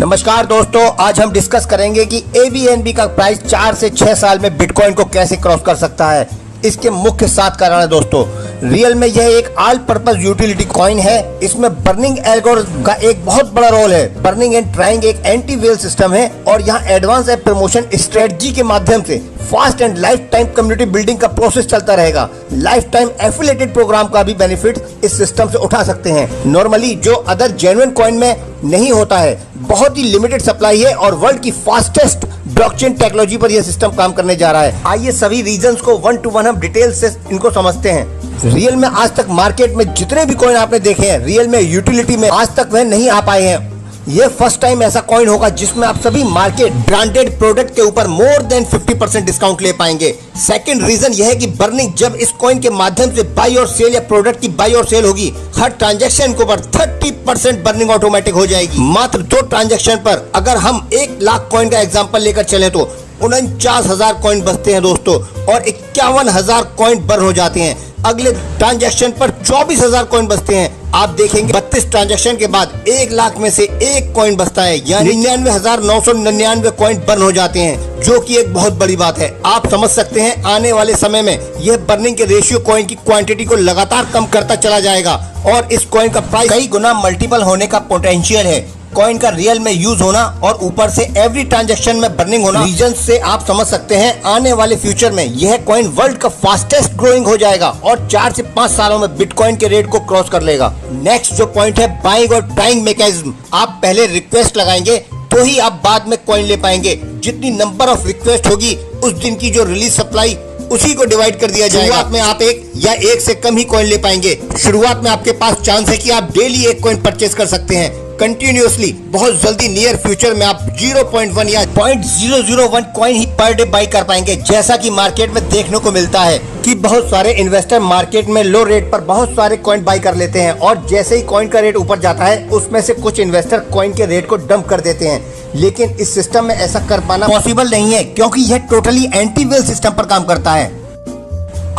नमस्कार दोस्तों, आज हम डिस्कस करेंगे कि ABNB का प्राइस 4 से 6 साल में बिटकॉइन को कैसे क्रॉस कर सकता है। इसके मुख्य 7 कारण है दोस्तों। रियल में यह एक ऑल पर्पस यूटिलिटी कॉइन है। इसमें बर्निंग एल्गोरिथम का एक बहुत बड़ा रोल है। बर्निंग एंड ट्राइंग एक एंटी वेल सिस्टम है और यहाँ एडवांस ऐप प्रमोशन स्ट्रेटजी के माध्यम से fast and life time community building का प्रोसेस चलता रहेगा। लाइफ टाइम एफिलिएटेड प्रोग्राम का भी बेनिफिट इस सिस्टम से उठा सकते हैं। नॉर्मली जो अदर जेन्युइन कॉइन में नहीं होता है। बहुत ही लिमिटेड सप्लाई है और वर्ल्ड की फास्टेस्ट ब्लॉकचेन टेक्नोलॉजी पर यह सिस्टम काम करने जा रहा है। आइए सभी रीजंस को 1 to 1 हम डिटेल से इनको समझते हैं। रियल में आज तक मार्केट में जितने भी कॉइन आपने देखे हैं, रियल में यूटिलिटी में आज तक वह नहीं आ पाए हैं। ये फर्स्ट टाइम ऐसा कॉइन होगा जिसमें आप सभी मार्केट ब्रांडेड प्रोडक्ट के ऊपर मोर देन 50% डिस्काउंट ले पाएंगे। सेकंड रीजन यह है कि बर्निंग जब इस कॉइन के माध्यम से बाई और सेल या प्रोडक्ट की बाई और सेल होगी, हर ट्रांजैक्शन के ऊपर 30% बर्निंग ऑटोमेटिक हो जाएगी। मात्र 2 ट्रांजैक्शन पर अगर हम 1 लाख कॉइन का एग्जाम्पल लेकर चले तो 49,000 कॉइन बचते हैं दोस्तों और 51,000 कॉइन बर्न हो जाते हैं। अगले ट्रांजैक्शन पर 24,000 कॉइन बचते हैं। आप देखेंगे 32 ट्रांजैक्शन के बाद 1 लाख में से 1 कॉइन बचता है, यानी 99,999 कॉइन बर्न हो जाते हैं, जो कि एक बहुत बड़ी बात है। आप समझ सकते हैं आने वाले समय में यह बर्निंग के रेशियो कॉइन की क्वांटिटी को लगातार कम करता चला जाएगा और इस कॉइन का प्राइस कई गुना मल्टीपल होने का पोटेंशियल है। कॉइन का रियल में यूज होना और ऊपर से एवरी ट्रांजैक्शन में बर्निंग होना, रीजन से आप समझ सकते हैं आने वाले फ्यूचर में यह कॉइन वर्ल्ड का फास्टेस्ट ग्रोइंग हो जाएगा और 4 से 5 सालों में बिटकॉइन के रेट को क्रॉस कर लेगा। नेक्स्ट जो पॉइंट है बाइंग और ट्राइंग मैकेनिज्म। आप पहले रिक्वेस्ट लगाएंगे तो ही आप बाद में कॉइन ले पाएंगे। जितनी नंबर ऑफ रिक्वेस्ट होगी उस दिन की जो रिलीज सप्लाई उसी को डिवाइड कर दिया जाएगा। शुरुआत में आप 1 या 1 से कम ही कॉइन ले पाएंगे। शुरुआत में आपके पास चांस है कि आप डेली 1 कॉइन परचेज कर सकते हैं। कंटिन्यूअसली बहुत जल्दी नियर फ्यूचर में आप 0.1 या 0.001 coin he per day by कर पाएंगे। जैसा कि मार्केट में देखने को मिलता है कि बहुत सारे इन्वेस्टर मार्केट में लो रेट पर बहुत सारे कॉइन बाई कर लेते हैं और जैसे ही कॉइन का रेट ऊपर जाता है उसमें से कुछ इन्वेस्टर कॉइन के रेट को डंप कर देते हैं। लेकिन इस सिस्टम में ऐसा कर पाना पॉसिबल नहीं है क्योंकि यह टोटली एंटी वेल सिस्टम पर काम करता है।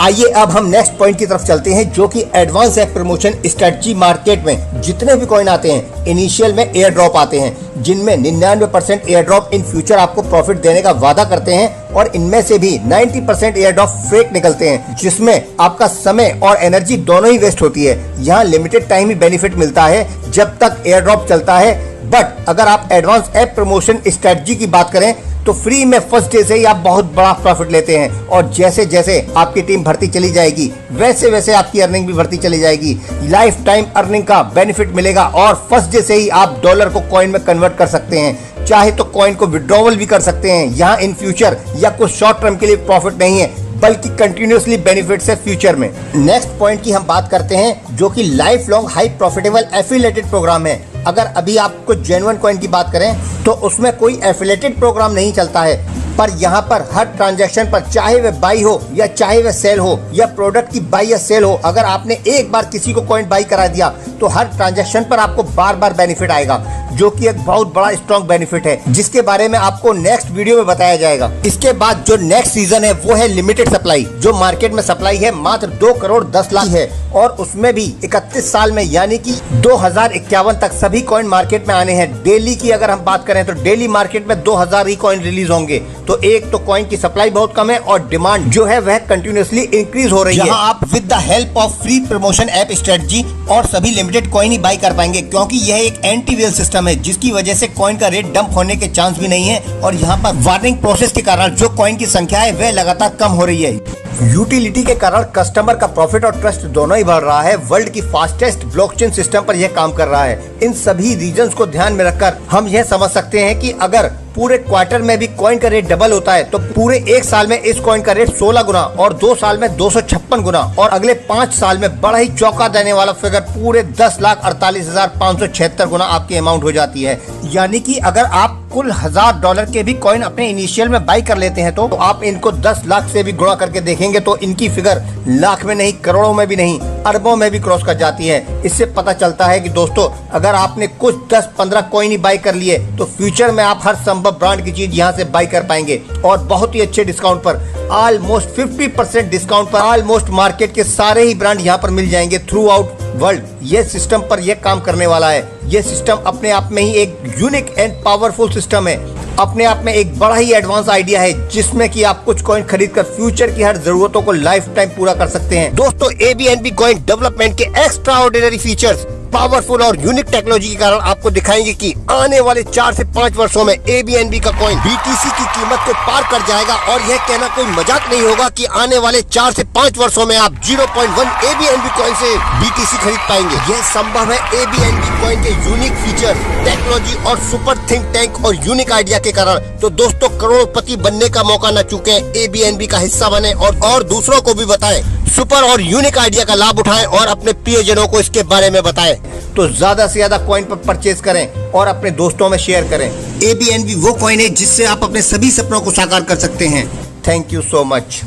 आइए अब हम नेक्स्ट पॉइंट की तरफ चलते हैं, जो कि advance app promotion strategy. Market में जितने भी कॉइन आते हैं इनिशियल में एयर ड्रॉप आते हैं, जिनमें 99% एयर ड्रॉप इन फ्यूचर आपको प्रॉफिट देने का वादा करते हैं और इनमें से भी 90% एयर ड्रॉप फेक निकलते हैं, जिसमें आपका समय और एनर्जी दोनों ही वेस्ट होती है। यहाँ लिमिटेड टाइम ही बेनिफिट मिलता है जब तक एयर ड्रॉप चलता है। बट अगर आप एडवांस ऐप प्रमोशन स्ट्रेटजी की बात करें तो फ्री में फर्स्ट डे से ही आप बहुत बड़ा प्रॉफिट लेते हैं और जैसे जैसे आपकी टीम बढ़ती चली जाएगी वैसे वैसे आपकी अर्निंग भी बढ़ती चली जाएगी। लाइफ टाइम अर्निंग का बेनिफिट मिलेगा और फर्स्ट डे से ही आप डॉलर को कॉइन में कन्वर्ट कर सकते हैं। चाहे तो कॉइन को विड्रॉवल भी कर सकते हैं। यहाँ इन फ्यूचर या कुछ शॉर्ट टर्म के लिए प्रॉफिट नहीं है बल्कि कंटिन्यूसली बेनिफिट्स है फ्यूचर में। नेक्स्ट पॉइंट की हम बात करते हैं, जो कि lifelong high profitable affiliated programme है। अगर अभी आपको जेन्युइन कॉइन की बात करें तो उसमें कोई एफिलिएटेड प्रोग्राम नहीं चलता है, पर यहाँ पर हर ट्रांजैक्शन पर चाहे वह बाई हो या चाहे वह सेल हो या प्रोडक्ट की बाई या सेल हो, अगर आपने एक बार किसी को कॉइन बाई करा दिया तो हर ट्रांजैक्शन पर आपको बार बार बेनिफिट आएगा, जो कि एक बहुत बड़ा स्ट्रॉन्ग बेनिफिट है, जिसके बारे में आपको नेक्स्ट वीडियो में बताया जाएगा। इसके बाद जो नेक्स्ट सीजन है वो है लिमिटेड सप्लाई। जो मार्केट में सप्लाई है मात्र 2 करोड़ 10 लाख है और उसमें भी 31 साल में यानी कि 2051 तक सभी कॉइन मार्केट में आने हैं। डेली की अगर हम बात करें तो डेली मार्केट में 2000 ही कॉइन रिलीज होंगे। तो एक तो कॉइन की सप्लाई बहुत कम है और डिमांड जो है वह कंटिन्यूअसली इंक्रीज हो रही है। आप with the help of free promotion app strategy और सभी लिमिटेड कॉइन ही बाई कर पाएंगे, क्योंकि यह एक एंटी वेल सिस्टम है जिसकी वजह से कॉइन का रेट डंप होने के चांस भी नहीं है और यहाँ पर वार्निंग प्रोसेस के कारण जो कॉइन की संख्या है वह लगातार कम हो रही है। यूटिलिटी के कारण कस्टमर का प्रॉफिट और ट्रस्ट दोनों ही बढ़ रहा है। वर्ल्ड की फास्टेस्ट ब्लॉकचेन सिस्टम पर यह काम कर रहा है। इन सभी रीजंस को ध्यान में रखकर हम यह समझ सकते हैं कि अगर पूरे क्वार्टर में भी कॉइन का रेट डबल होता है तो पूरे 1 साल में इस कॉइन का रेट 16 गुना और 2 साल में 256 गुना और अगले 5 साल में बड़ा ही चौंका देने वाला फिगर पूरे 10,48,576 गुना आपकी अमाउंट हो जाती है। यानी कि अगर आप कुल $1000 के भी कॉइन अपने इनिशियल में बाई कर लेते हैं तो आप इनको 10 लाख से भी गुणा करके देखेंगे तो इनकी फिगर लाख में नहीं करोड़ों में भी नहीं अरबों में भी क्रॉस कर जाती है। इससे पता चलता है कि दोस्तों अगर आपने कुछ 10-15 कॉइन ही बाई कर लिए तो फ्यूचर में आप हर संभव ब्रांड की चीज यहाँ से बाई कर पाएंगे और बहुत ही अच्छे डिस्काउंट पर, ऑलमोस्ट 50% डिस्काउंट पर। ऑलमोस्ट मार्केट के सारे ही ब्रांड यहाँ पर मिल जाएंगे थ्रू आउट वर्ल्ड। ये सिस्टम पर यह काम करने वाला है। ये सिस्टम अपने आप में ही एक यूनिक एंड पावरफुल सिस्टम है, अपने आप में एक बड़ा ही एडवांस आइडिया है जिसमें कि आप कुछ कॉइन खरीद कर फ्यूचर की हर जरूरतों को लाइफ टाइम पूरा कर सकते हैं। दोस्तों ABNB कॉइन डेवलपमेंट के एक्स्ट्रा ऑर्डिनरी फीचर्स, पावरफुल और यूनिक टेक्नोलॉजी के कारण आपको दिखाएंगे कि आने वाले 4 से 5 वर्षों में ABNB का कॉइन BTC की कीमत को पार कर जाएगा। और यह कहना कोई मजाक नहीं होगा कि आने वाले 4 से 5 वर्षों में आप 0.1 ABNB कॉइन से BTC खरीद पाएंगे। यह संभव है ABNB कॉइन के यूनिक फीचर, टेक्नोलॉजी और सुपर थिंक टैंक और यूनिक आइडिया के कारण। तो दोस्तों करोड़पति बनने का मौका न चूके, ABNB का हिस्सा बने और दूसरों को भी बताएं, सुपर और यूनिक आइडिया का लाभ उठाएं और अपने प्रियजनों को इसके बारे में बताएं। तो ज्यादा से ज्यादा कॉइन पर परचेज करें और अपने दोस्तों में शेयर करें। ABNB वो कॉइन है जिससे आप अपने सभी सपनों को साकार कर सकते हैं। Thank you so much.